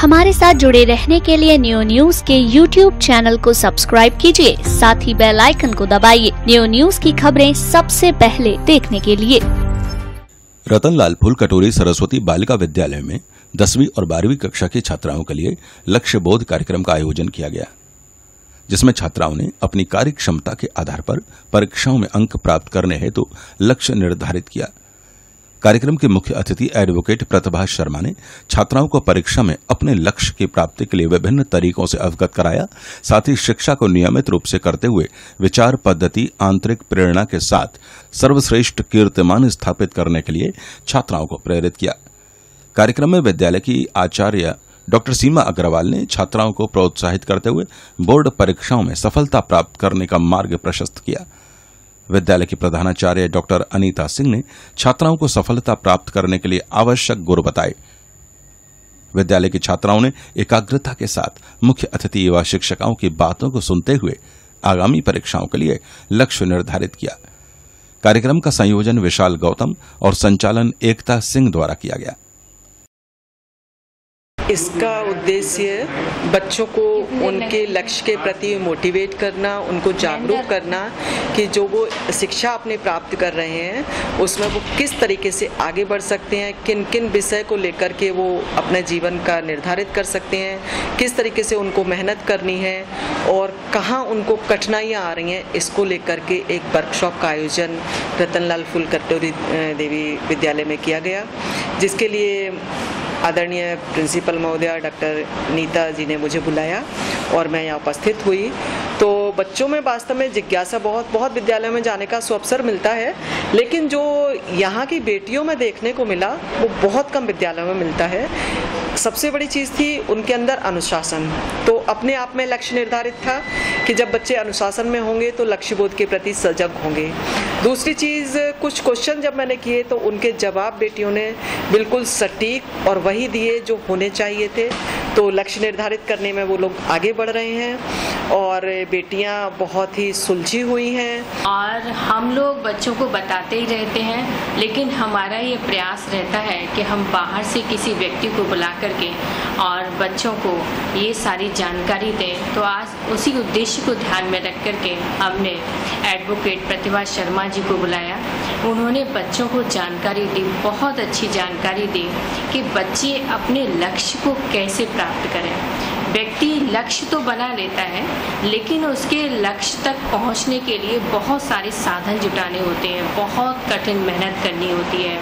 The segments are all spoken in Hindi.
हमारे साथ जुड़े रहने के लिए न्यू न्यूज के YouTube चैनल को सब्सक्राइब कीजिए, साथ ही बेल आइकन को दबाइए न्यू न्यूज की खबरें सबसे पहले देखने के लिए। रतनलाल फूल कटोरी सरस्वती बालिका विद्यालय में 10वीं और 12वीं कक्षा की छात्राओं के लिए लक्ष्य बोध कार्यक्रम का आयोजन किया गया, जिसमें छात्राओं ने अपनी कार्य क्षमता के आधार पर परीक्षाओं में अंक प्राप्त करने हेतु लक्ष्य निर्धारित किया। कार्यक्रम के मुख्य अतिथि एडवोकेट प्रतिभा शर्मा ने छात्राओं को परीक्षा में अपने लक्ष्य की प्राप्ति के लिए विभिन्न तरीकों से अवगत कराया। साथ ही शिक्षा को नियमित रूप से करते हुए विचार पद्धति, आंतरिक प्रेरणा के साथ सर्वश्रेष्ठ कीर्तिमान स्थापित करने के लिए छात्राओं को प्रेरित किया। कार्यक्रम में विद्यालय की आचार्य डॉक्टर सीमा अग्रवाल ने छात्राओं को प्रोत्साहित करते हुए बोर्ड परीक्षाओं में सफलता प्राप्त करने का मार्ग प्रशस्त किया। विद्यालय की प्रधानाचार्य डॉक्टर अनीता सिंह ने छात्राओं को सफलता प्राप्त करने के लिए आवश्यक गुर बताए। विद्यालय की छात्राओं ने एकाग्रता के साथ मुख्य अतिथि व शिक्षकों की बातों को सुनते हुए आगामी परीक्षाओं के लिए लक्ष्य निर्धारित किया। कार्यक्रम का संयोजन विशाल गौतम और संचालन एकता सिंह द्वारा किया गया। इसका उद्देश्य बच्चों को उनके लक्ष्य के प्रति मोटिवेट करना, उनको जागरूक करना कि जो वो शिक्षा अपने प्राप्त कर रहे हैं उसमें वो किस तरीके से आगे बढ़ सकते हैं, किन किन विषय को लेकर के वो अपने जीवन का निर्धारित कर सकते हैं, किस तरीके से उनको मेहनत करनी है और कहाँ उनको कठिनाइयाँ आ रही हैं। इसको लेकर के एक वर्कशॉप का आयोजन रतनलाल फूल कटोरी देवी विद्यालय में किया गया, जिसके लिए आदरणीय प्रिंसिपल महोदया डॉक्टर नीता जी ने मुझे बुलाया और मैं यहाँ उपस्थित हुई। तो बच्चों में वास्तव में जिज्ञासा बहुत विद्यालयों में जाने का अवसर मिलता है, लेकिन जो यहाँ की बेटियों में देखने को मिला वो बहुत कम विद्यालयों में मिलता है। सबसे बड़ी चीज़ थी उनके अंदर अनुशासन। तो अपने आप में लक्ष्य निर्धारित था कि जब बच्चे अनुशासन में होंगे तो लक्ष्य बोध के प्रति सजग होंगे। दूसरी चीज़, कुछ क्वेश्चन जब मैंने किए तो उनके जवाब बेटियों ने बिल्कुल सटीक और वही दिए जो होने चाहिए थे। तो लक्ष्य निर्धारित करने में वो लोग आगे बढ़ रहे हैं और बेटियां बहुत ही सुलझी हुई हैं। और हम लोग बच्चों को बताते ही रहते हैं, लेकिन हमारा ये प्रयास रहता है कि हम बाहर से किसी व्यक्ति को बुला करके और बच्चों को ये सारी जानकारी दें। तो आज उसी उद्देश्य को ध्यान में रख करके हमने एडवोकेट प्रतिभा शर्मा जी को बुलाया। उन्होंने बच्चों को जानकारी दी, बहुत अच्छी जानकारी दी कि बच्चे अपने लक्ष्य को कैसे प्राप्त करें। व्यक्ति लक्ष्य तो बना लेता है, लेकिन उसके लक्ष्य तक पहुंचने के लिए बहुत सारे साधन जुटाने होते हैं, बहुत कठिन मेहनत करनी होती है।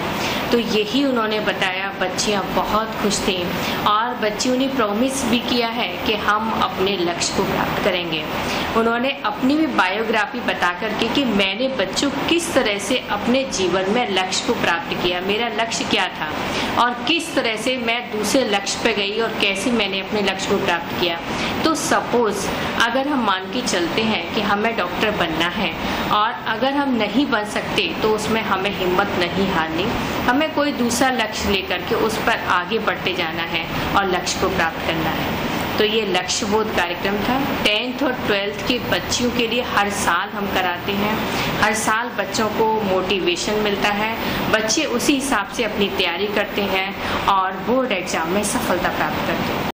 तो यही उन्होंने बताया। बच्चियां बहुत खुश थी और बच्चियों ने प्रॉमिस भी किया है कि हम अपने लक्ष्य को प्राप्त करेंगे। उन्होंने अपनी भी बायोग्राफी बता करके कि मैंने बच्चों किस तरह से अपने जीवन में लक्ष्य को प्राप्त किया, मेरा लक्ष्य क्या था और किस तरह से मैं दूसरे लक्ष्य पे गई और कैसे मैंने अपने लक्ष्य को प्राप्त किया। तो सपोज अगर हम मान के चलते हैं कि हमें डॉक्टर बनना है और अगर हम नहीं बन सकते तो उसमें हमें हिम्मत नहीं हारनी, हमें कोई दूसरा लक्ष्य लेकर के उस पर आगे बढ़ते जाना है और लक्ष्य को प्राप्त करना है। तो ये लक्ष्य बोध कार्यक्रम था। 10th और 12th के बच्चियों के लिए हर साल हम कराते हैं। हर साल बच्चों को मोटिवेशन मिलता है, बच्चे उसी हिसाब से अपनी तैयारी करते हैं और बोर्ड एग्जाम में सफलता प्राप्त करते हैं।